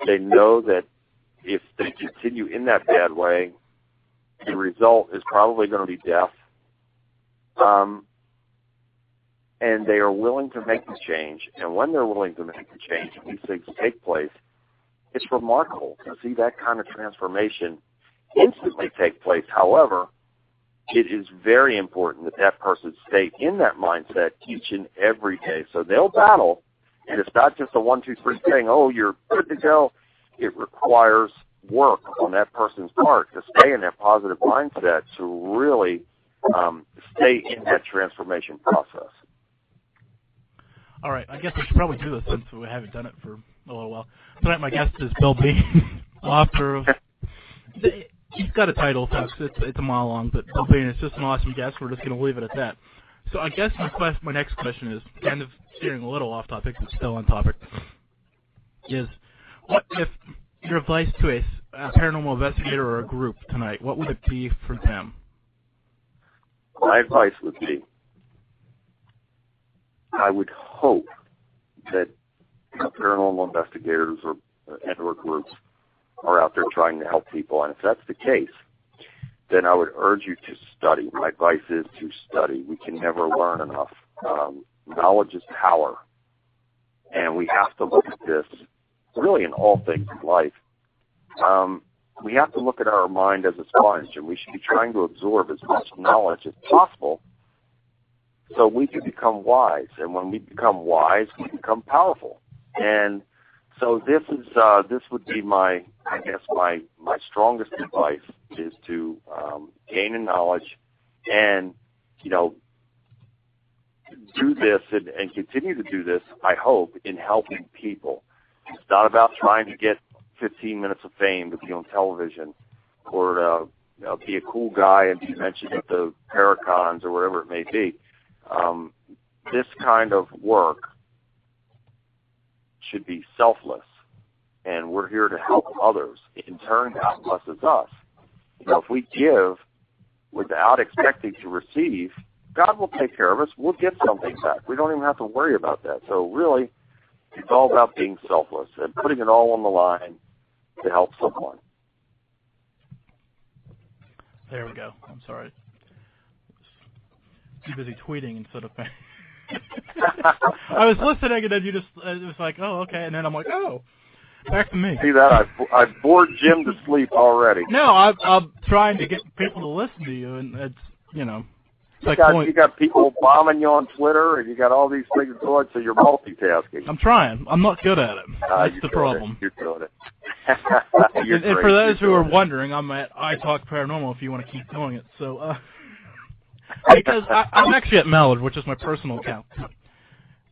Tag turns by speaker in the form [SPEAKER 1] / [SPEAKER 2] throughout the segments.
[SPEAKER 1] They know that if they continue in that bad way, the result is probably going to be death. And they are willing to make the change. And when they're willing to make the change, and these things take place, it's remarkable to see that kind of transformation instantly take place. However, it is very important that that person stay in that mindset each and every day. So they'll battle, and it's not just a 1, 2, 3 thing, oh, you're good to go. It requires work on that person's part to stay in that positive mindset, to really stay in that transformation process.
[SPEAKER 2] All right, I guess we should probably do this since we haven't done it for a little while. Tonight my guest is Bill Bean, author of... He's got a title, folks. It's a mile long, but Bill Bean is just an awesome guest. We're just going to leave it at that. So I guess my next question is, kind of steering a little off topic, but still on topic, is what if your advice to a paranormal investigator or a group tonight, what would it be for them?
[SPEAKER 1] My advice would be, I would hope that paranormal investigators or groups are out there trying to help people. And if that's the case, then I would urge you to study. My advice is to study. We can never learn enough. Knowledge is power. And we have to look at this really in all things in life. We have to look at our mind as a sponge, and we should be trying to absorb as much knowledge as possible so we can become wise. And when we become wise, we become powerful. And so this would be my strongest advice is to gain in knowledge and, do this and continue to do this, I hope, in helping people. It's not about trying to get 15 minutes of fame to be on television or to be a cool guy and be mentioned at the Paracons or whatever it may be. This kind of work should be selfless, and we're here to help others. In turn, God blesses us. If we give without expecting to receive, God will take care of us. We'll get something back. We don't even have to worry about that. So really, it's all about being selfless and putting it all on the line to help someone.
[SPEAKER 2] There we go. I'm sorry. Too busy tweeting instead of... I was listening, and then it was like, oh, okay, and then I'm like, oh, back to me.
[SPEAKER 1] See that? I've bored Jim to sleep already.
[SPEAKER 2] No, I'm trying to get people to listen to you, and it's,
[SPEAKER 1] You got people bombing you on Twitter, and you got all these things going, so you're multitasking.
[SPEAKER 2] I'm trying. I'm not good at it. That's the problem.
[SPEAKER 1] You're doing it.
[SPEAKER 2] And for those who are wondering, I'm at I Talk Paranormal if you want to keep doing it. So, because I'm actually at Malliard, which is my personal account.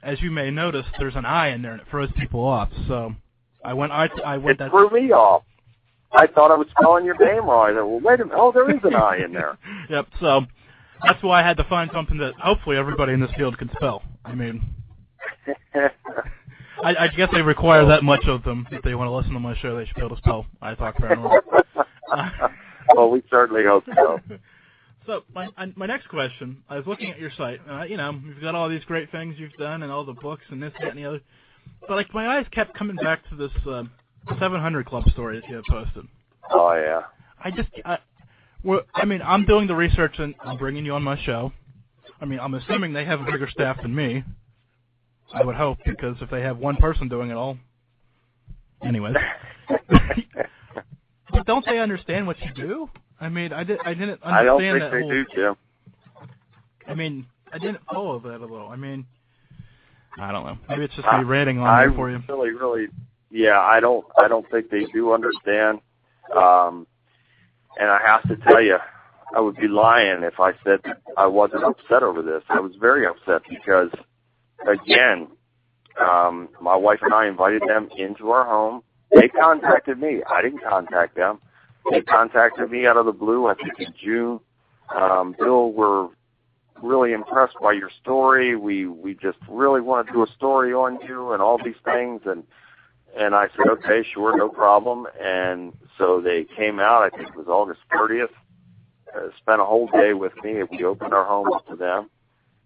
[SPEAKER 2] As you may notice, there's an I in there, and it throws people off. So it
[SPEAKER 1] threw me off. I thought I was spelling your name wrong. I thought, well, wait a minute. Oh, there is an I in there.
[SPEAKER 2] Yep. So that's why I had to find something that hopefully everybody in this field can spell. I mean, I guess they require that much of them. If they want to listen to my show, they should be able to spell I Talk Paranormal.
[SPEAKER 1] Well, we certainly hope so.
[SPEAKER 2] So my next question, I was looking at your site. You've got all these great things you've done and all the books and this, that, and the other. But my eyes kept coming back to this 700 Club story that you have posted.
[SPEAKER 1] Oh yeah.
[SPEAKER 2] I'm doing the research and I'm bringing you on my show. I'm assuming they have a bigger staff than me. I would hope, because if they have one person doing it all, anyways. But don't they understand what you do? I didn't understand that.
[SPEAKER 1] I don't think they do, Jim.
[SPEAKER 2] I didn't follow that a little. I don't know. Maybe it's just me ranting on there for you.
[SPEAKER 1] Really, yeah. I don't think they do understand. And I have to tell you, I would be lying if I said I wasn't upset over this. I was very upset because, again, my wife and I invited them into our home. They contacted me. I didn't contact them. They contacted me out of the blue, I think in June. Bill, we're really impressed by your story. We just really want to do a story on you and all these things. And I said, okay, sure, no problem. And so they came out, I think it was August 30th, spent a whole day with me. We opened our home up to them.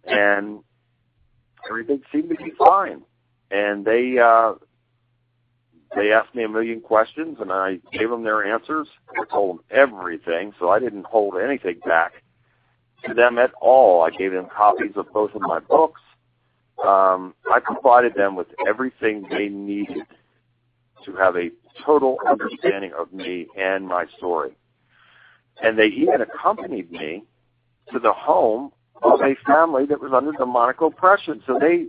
[SPEAKER 1] And everything seemed to be fine. And they they asked me a million questions, and I gave them their answers. I told them everything, so I didn't hold anything back to them at all. I gave them copies of both of my books. I provided them with everything they needed to have a total understanding of me and my story. And they even accompanied me to the home of a family that was under demonic oppression. So they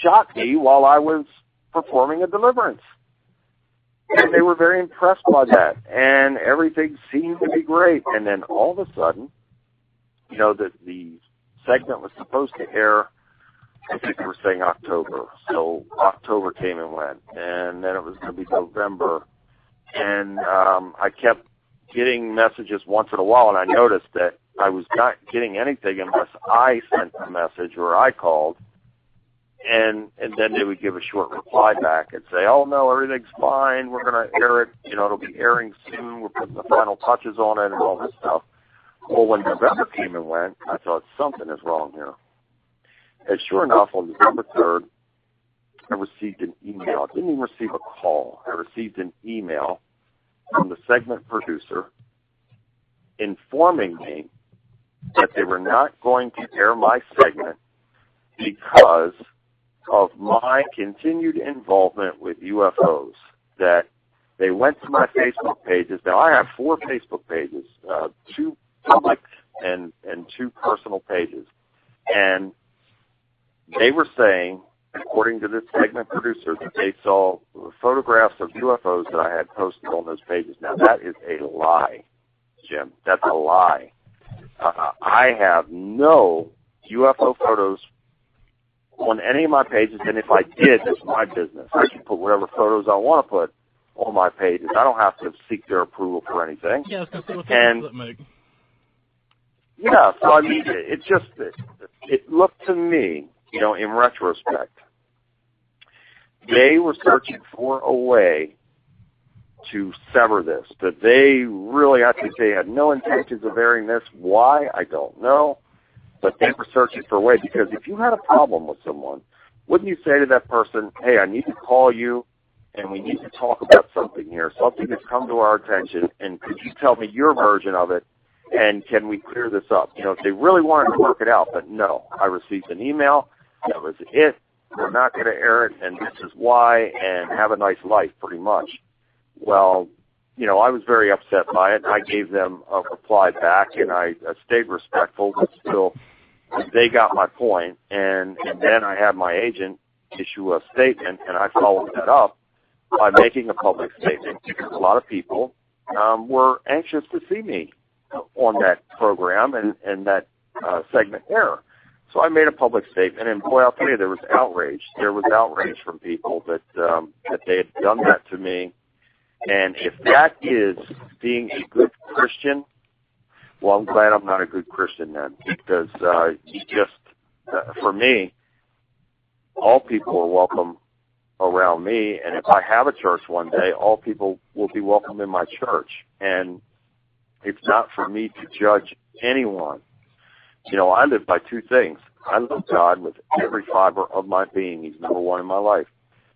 [SPEAKER 1] shot me while I was performing a deliverance. And they were very impressed by that. And everything seemed to be great. And then all of a sudden, you know, the segment was supposed to air, I think they were saying October. So October came and went. And then it was going to be November. And I kept getting messages once in a while, and I noticed that I was not getting anything unless I sent a message or I called. And then they would give a short reply back and say, oh, no, everything's fine. We're going to air it. You know, it'll be airing soon. We're putting the final touches on it and all this stuff. Well, when November came and went, I thought something is wrong here. And sure enough, on November 3rd, I received an email. I didn't even receive a call. I received an email from the segment producer informing me that they were not going to air my segment because of my continued involvement with UFOs, that they went to my Facebook pages. Now, I have 4 Facebook pages, 2 public and 2 personal pages. And they were saying, according to this segment producer, that they saw photographs of UFOs that I had posted on those pages. Now, that is a lie, Jim. That's a lie. I have no UFO photos on any of my pages, and if I did, it's my business. I can put whatever photos I want to put on my pages. I don't have to seek their approval for anything.
[SPEAKER 2] Yeah, I was going to say, what difference does that make?
[SPEAKER 1] Yeah, so I mean, it looked to me, you know, in retrospect, they were searching for a way to sever this. But they really, I think they had no intentions of airing this. Why? I don't know. But they were searching for a way, because if you had a problem with someone, wouldn't you say to that person, hey, I need to call you, and we need to talk about something here. Something has come to our attention, and could you tell me your version of it, and can we clear this up? You know, if they really wanted to work it out, but no. I received an email. That was it. We're not going to air it, and this is why, and have a nice life, pretty much. Well, you know, I was very upset by it. I gave them a reply back, and I stayed respectful, but still, they got my point. And then I had my agent issue a statement, and I followed that up by making a public statement, because a lot of people were anxious to see me on that program and that segment air. So I made a public statement, and boy, I'll tell you, there was outrage. There was outrage from people that they had done that to me. And if that is being a good Christian, well, I'm glad I'm not a good Christian then, because for me, all people are welcome around me, and if I have a church one day, all people will be welcome in my church. And it's not for me to judge anyone. You know, I live by 2 things. I love God with every fiber of my being. He's number 1 in my life.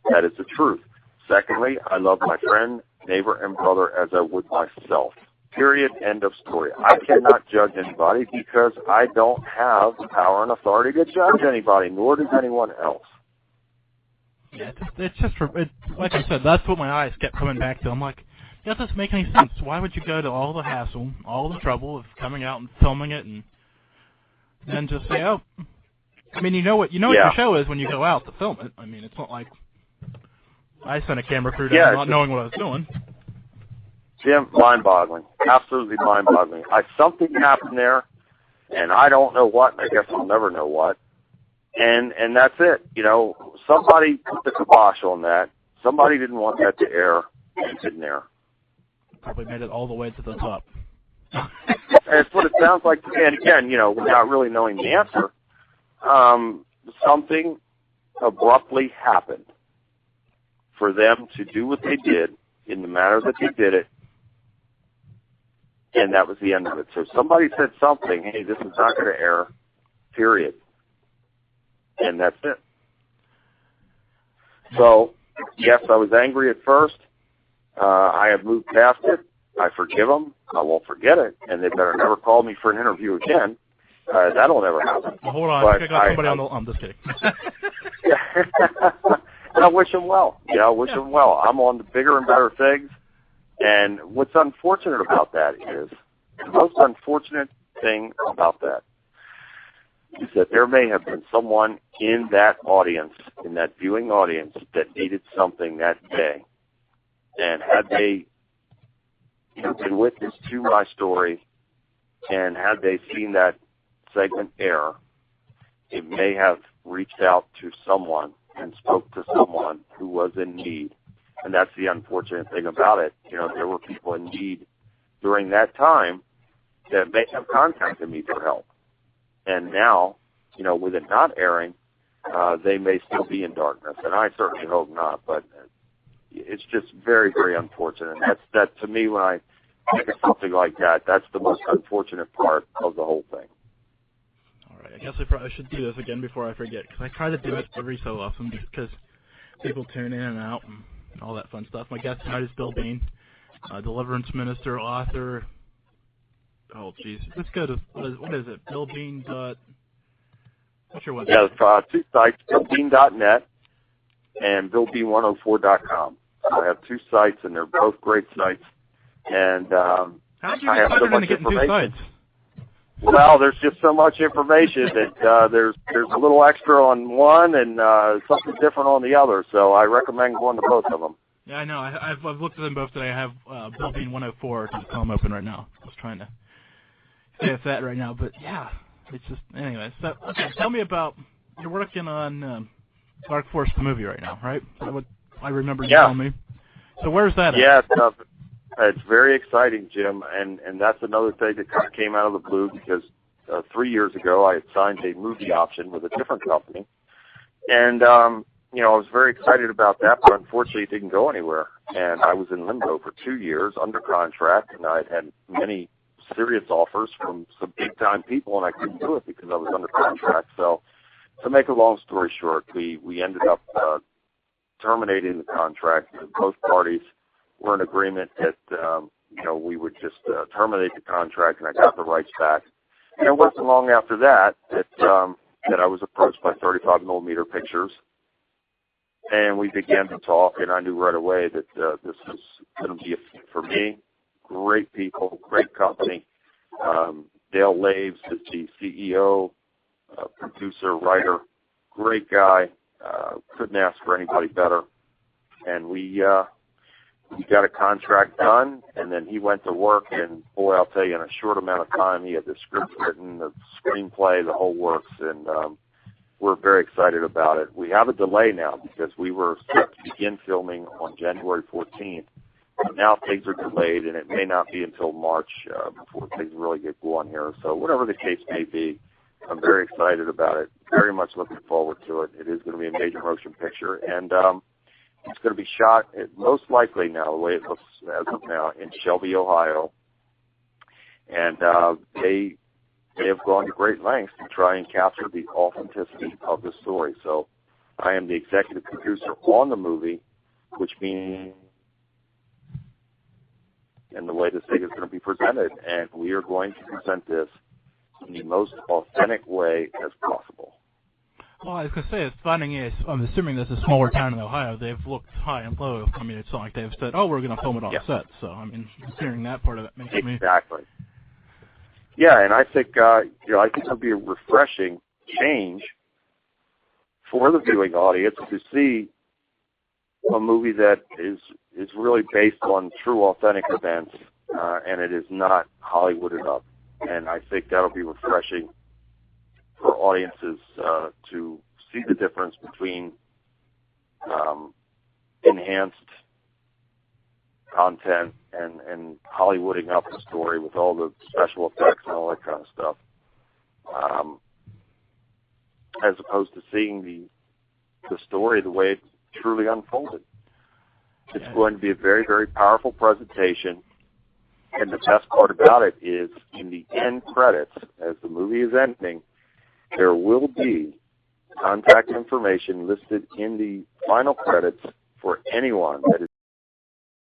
[SPEAKER 1] That is the truth. Secondly, I love my friend, neighbor, and brother as I would myself. Period. End of story. I cannot judge anybody because I don't have the power and authority to judge anybody, nor does anyone else.
[SPEAKER 2] Yeah, it's just like I said, that's what my eyes kept coming back to. I'm like, that doesn't make any sense. Why would you go to all the hassle, all the trouble of coming out and filming it, and then just say, oh, I mean, you know what your show is when you go out to film it. I mean, it's not like I sent a camera crew down not knowing what I was doing.
[SPEAKER 1] Jim, mind-boggling. Absolutely mind-boggling. Something happened there, and I don't know what, and I guess I'll never know what. And that's it. You know, somebody put the kibosh on that. Somebody didn't want that to air, and it didn't air.
[SPEAKER 2] Probably made it all the way to the top.
[SPEAKER 1] That's what it sounds like to me. And again, you know, without really knowing the answer, something abruptly happened for them to do what they did in the manner that they did it, and that was the end of it. So somebody said something, hey, this is not going to air, period. And that's it. So Yes, I was angry at first. I have moved past it. I forgive them. I won't forget it, and they better never call me for an interview again. That'll never happen.
[SPEAKER 2] Well, hold on, I think I got somebody on the. I'm just kidding.
[SPEAKER 1] And I wish them well. I wish them well. I'm on the bigger and better things, and what's unfortunate about that is, the most unfortunate thing about that is that there may have been someone in that audience, in that viewing audience, that needed something that day. And had they been witness to my story, and had they seen that segment air, it may have reached out to someone and spoke to someone who was in need. And that's the unfortunate thing about it. There were people in need during that time that may have contacted me for help. And now, with it not airing, they may still be in darkness. And I certainly hope not, but it's just very, very unfortunate. That to me, when I think of something like that, that's the most unfortunate part of the whole thing.
[SPEAKER 2] All right, I guess I probably should do this again before I forget, because I try to do it every so often because people tune in and out and all that fun stuff. My guest tonight is Bill Bean, deliverance minister, author. Oh, geez. Let's go to, what is it? BillBean. What's your website?
[SPEAKER 1] Yeah, two sites, BillBean.net and BillBean104.com. So I have two sites, and they're both great sites. And
[SPEAKER 2] how did you get started into getting two sites?
[SPEAKER 1] Well, there's just so much information that there's a little extra on one and something different on the other. So I recommend going to both of them.
[SPEAKER 2] Yeah, I know. I've looked at them both today. I have BillBean104.com open right now. I was trying to say it's that right now, but yeah, it's just anyway. So okay, tell me about, you're working on Dark Force the movie right now, right? Is that what I remember you telling me? So where's that at?
[SPEAKER 1] Yeah, it's very exciting, Jim, and that's another thing that kind of came out of the blue because 3 years ago I had signed a movie option with a different company, and I was very excited about that, but unfortunately it didn't go anywhere, and I was in limbo for 2 years under contract, and I had many serious offers from some big-time people, and I couldn't do it because I was under contract. So to make a long story short, we ended up terminating the contract. Both parties were in agreement that we would just terminate the contract, and I got the rights back. And it wasn't long after that I was approached by 35mm Pictures, and we began to talk, and I knew right away that this was going to be a fit for me. Great people, great company. Dale Laves is the CEO, producer, writer, great guy. Couldn't ask for anybody better. And we got a contract done, and then he went to work, and boy, I'll tell you, in a short amount of time, he had the script written, the screenplay, the whole works, and we're very excited about it. We have a delay now because we were set to begin filming on January 14th. But now things are delayed, and it may not be until March before things really get going here. So whatever the case may be, I'm very excited about it, very much looking forward to it. It is going to be a major motion picture, and it's going to be shot, most likely now, the way it looks as of now, in Shelby, Ohio. And they have gone to great lengths to try and capture the authenticity of the story. So I am the executive producer on the movie, which means and the way this thing is going to be presented, and we are going to present this in the most authentic way as possible.
[SPEAKER 2] Well, I was going to say, it's finding I'm assuming this is a smaller town in Ohio. They've looked high and low. I mean, it's not like they've said, oh, we're going to film it on set. So, I mean, considering that part of it makes me...
[SPEAKER 1] Exactly. Yeah, and I think, I think it'll be a refreshing change for the viewing audience to see a movie that is really based on true, authentic events, and it is not Hollywooded up. And I think that'll be refreshing for audiences to see the difference between enhanced content and Hollywooding up the story with all the special effects and all that kind of stuff, as opposed to seeing the story the way it truly unfolded. It's going to be a very, very powerful presentation, and the best part about it is in the end credits, as the movie is ending, there will be contact information listed in the final credits for anyone that is